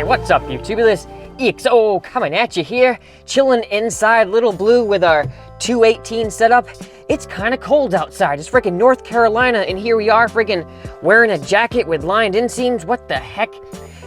What's up, YouTube? This EXO coming at you here, chilling inside Little Blue with our 218 setup. It's kind of cold outside. It's freaking North Carolina, and here we are freaking wearing a jacket with lined inseams. What the heck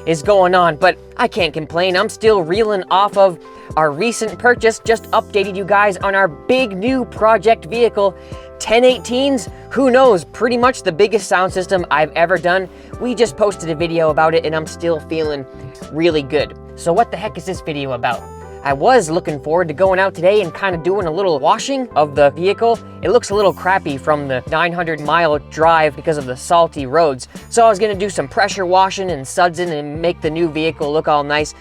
is going on? But I can't complain. I'm still reeling off of our recent purchase. Just updated you guys on our big new project vehicle, 1018s. Who knows? Pretty much the biggest sound system I've ever done. We just posted a video about it and I'm still feeling really good. So what the heck is this video about? I was looking forward to going out today and kind of doing a little washing of the vehicle. It looks a little crappy from the 900-mile drive because of the salty roads. So I was gonna do some pressure washing and sudsing and make the new vehicle look all nice.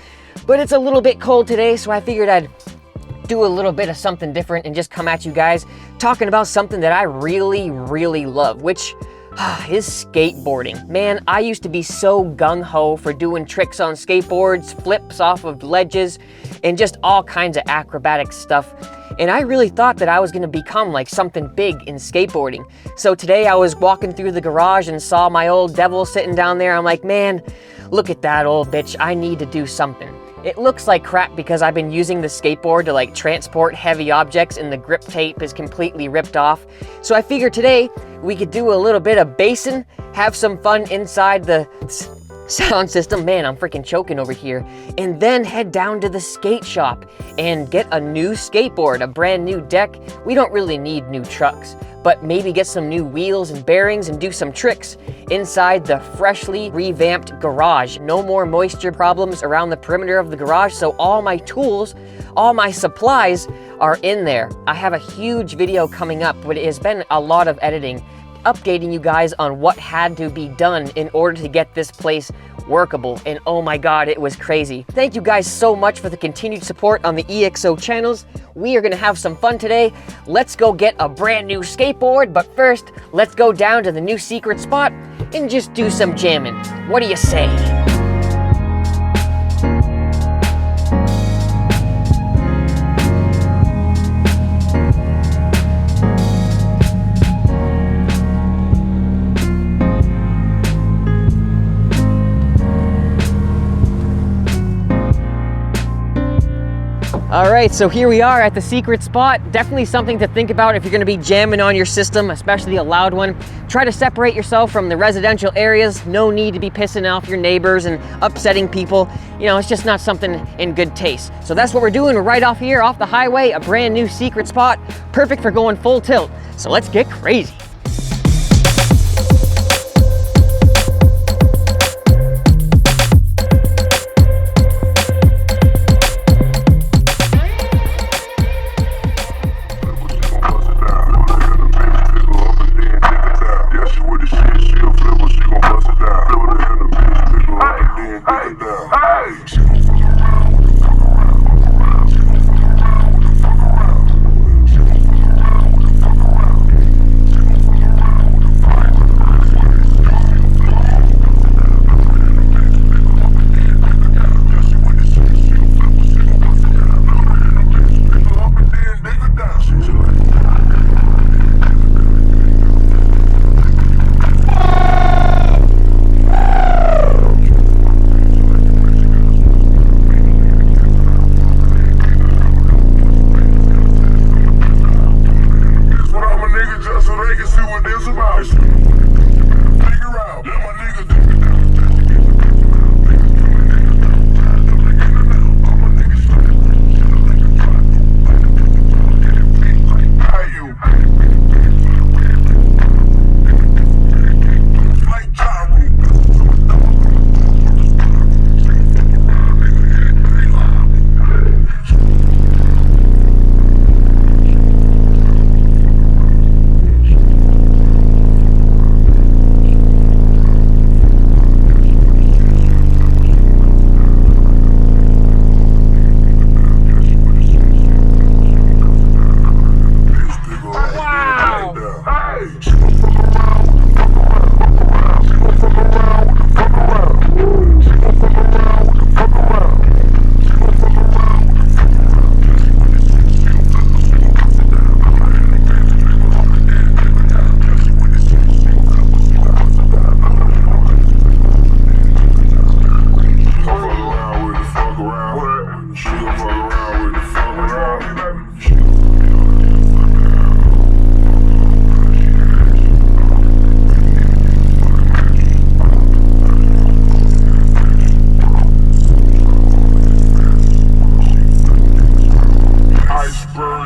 But it's a little bit cold today, so I figured I'd do a little bit of something different and just come at you guys talking about something that I really love, which is skateboarding. Man, I used to be so gung-ho for doing tricks on skateboards, flips off of ledges, and just all kinds of acrobatic stuff. And I really thought that I was gonna become like something big in skateboarding. So today I was walking through the garage and saw my old devil sitting down there. I'm like, man, look at that old bitch. I need to do something. It looks like crap because I've been using the skateboard to like transport heavy objects and the grip tape is completely ripped off. So I figured today we could do a little bit of bassing, have some fun inside the sound system. Man, I'm freaking choking over here. And then head down to the skate shop and get a new skateboard, a brand new deck. We don't really need new trucks, but maybe get some new wheels and bearings and do some tricks inside the freshly revamped garage. No more moisture problems around the perimeter of the garage, so all my tools, all my supplies are in there. I have a huge video coming up, but it has been a lot of editing, updating you guys on what had to be done in order to get this place workable, and oh my god, it was crazy. Thank you guys so much for the continued support on the EXO channels. We are gonna have some fun today. Let's go get a brand new skateboard, but first, let's go down to the new secret spot and just do some jamming. What do you say? All right, so here we are at the secret spot. Definitely something to think about if you're gonna be jamming on your system, especially a loud one. Try to separate yourself from the residential areas. No need to be pissing off your neighbors and upsetting people. You know, it's just not something in good taste. So that's what we're doing. We're right off here, off the highway, a brand new secret spot, perfect for going full tilt. So let's get crazy.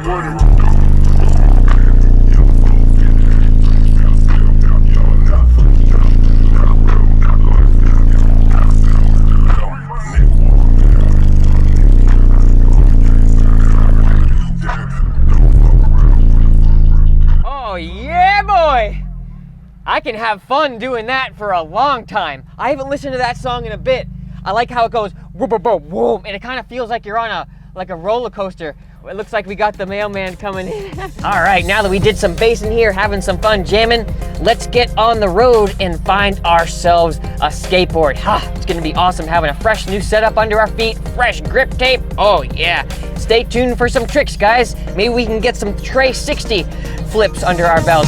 Oh yeah, boy! I can have fun doing that for a long time. I haven't listened to that song in a bit. I like how it goes whoom, boom, boom, whoom, and it kind of feels like you're on a roller coaster. It looks like we got the mailman coming in. All right, now that we did some bass in here, having some fun jamming, let's get on the road and find ourselves a skateboard. It's gonna be awesome having a fresh new setup under our feet, fresh grip tape. Oh yeah. Stay tuned for some tricks, guys. Maybe we can get some Tray 60 flips under our belt.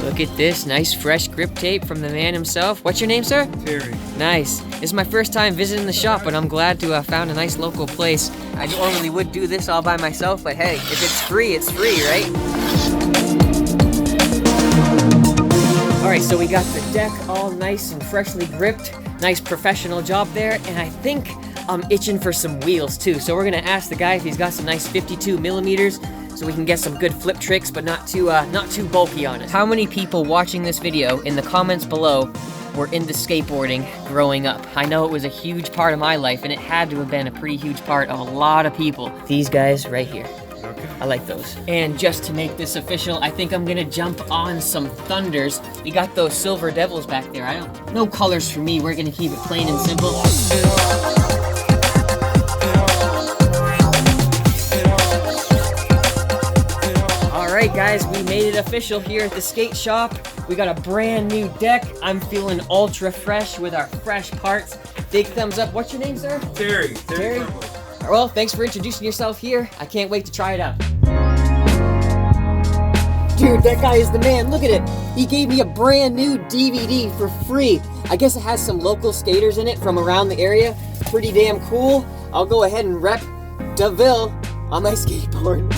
Look at this nice fresh grip tape from the man himself. What's your name, sir? Terry. Nice. This is my first time visiting the shop, but I'm glad to have found a nice local place. I normally would do this all by myself, but hey, if it's free, right? All right, so we got the deck all nice and freshly gripped. Nice professional job there, and I think I'm itching for some wheels too. So we're gonna ask the guy if he's got some nice 52 millimeters so we can get some good flip tricks, but not too bulky on it. How many people watching this video in the comments below were into skateboarding growing up? I know it was a huge part of my life, and it had to have been a pretty huge part of a lot of people. These guys right here. Okay. I like those. And just to make this official, I think I'm gonna jump on some Thunders. We got those Silver Devils back there. No colors for me. We're gonna keep it plain and simple. All right, guys, we made it official here at the skate shop. We got a brand new deck. I'm feeling ultra fresh with our fresh parts. Big thumbs up. What's your name, sir? Terry. Terry? Well, thanks for introducing yourself here. I can't wait to try it out. Dude, that guy is the man. Look at it. He gave me a brand new DVD for free. I guess it has some local skaters in it from around the area. Pretty damn cool. I'll go ahead and rep DeVille on my skateboard.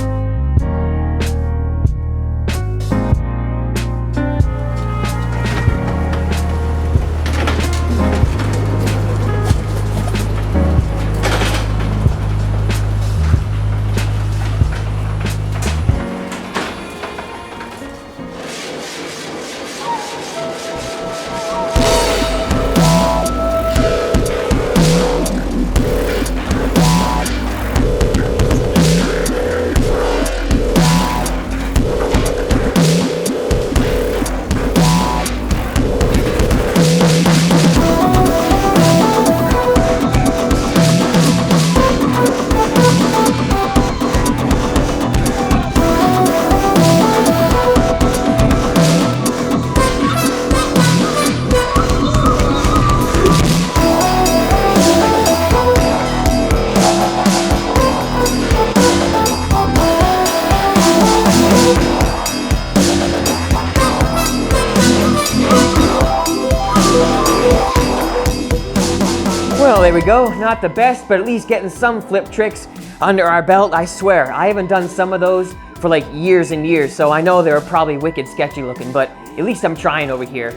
Well, there we go. Not the best, but at least getting some flip tricks under our belt. I swear, I haven't done some of those for like years and years, so I know they were probably wicked sketchy looking, but at least I'm trying over here.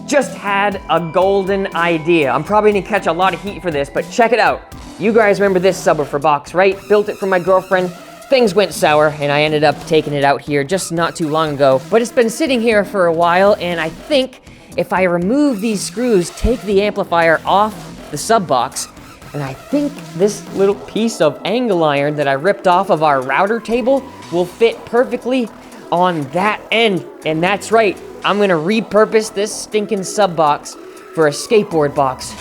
Just had a golden idea. I'm probably gonna catch a lot of heat for this, but check it out. You guys remember this subwoofer box, right? Built it for my girlfriend. Things went sour, and I ended up taking it out here just not too long ago. But it's been sitting here for a while, and I think if I remove these screws, take the amplifier off the sub box, and I think this little piece of angle iron that I ripped off of our router table will fit perfectly on that end. And that's right, I'm gonna repurpose this stinking sub box for a skateboard box.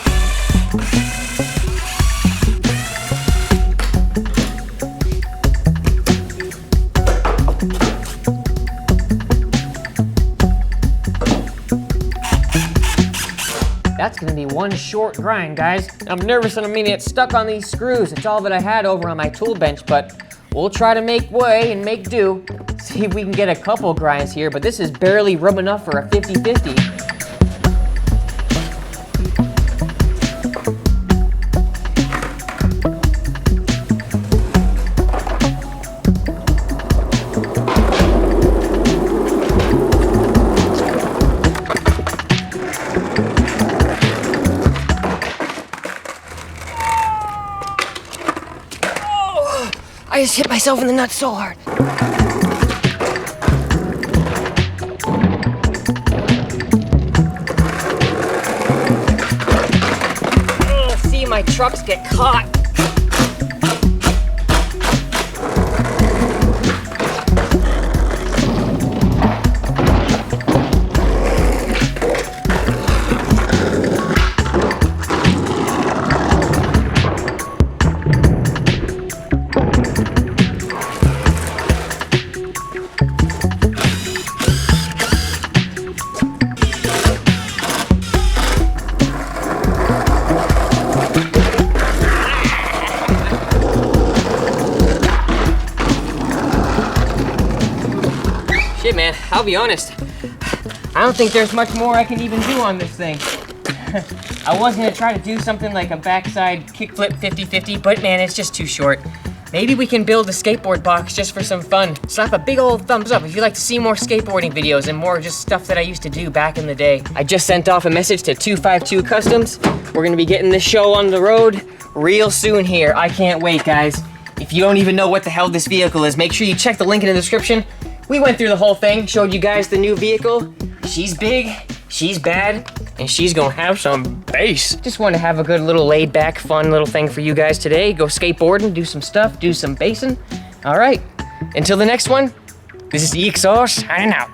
That's gonna be one short grind, guys. I'm nervous and I'm gonna get stuck on these screws. It's all that I had over on my tool bench, but we'll try to make way and make do. See if we can get a couple grinds here, but this is barely room enough for a 50-50. I just hit myself in the nuts so hard. Oh, see, my trucks get caught. Shit, man, I'll be honest. I don't think there's much more I can even do on this thing. I was gonna try to do something like a backside kickflip 50-50, but man, it's just too short. Maybe we can build a skateboard box just for some fun. Slap a big old thumbs up if you'd like to see more skateboarding videos and more just stuff that I used to do back in the day. I just sent off a message to 252 Customs. We're gonna be getting this show on the road real soon here. I can't wait, guys. If you don't even know what the hell this vehicle is, make sure you check the link in the description. We went through the whole thing, showed you guys the new vehicle. She's big, she's bad, and she's gonna have some bass. Just wanted to have a good little laid back, fun little thing for you guys today. Go skateboarding, do some stuff, do some bassing. All right, until the next one, this is EXO signing out.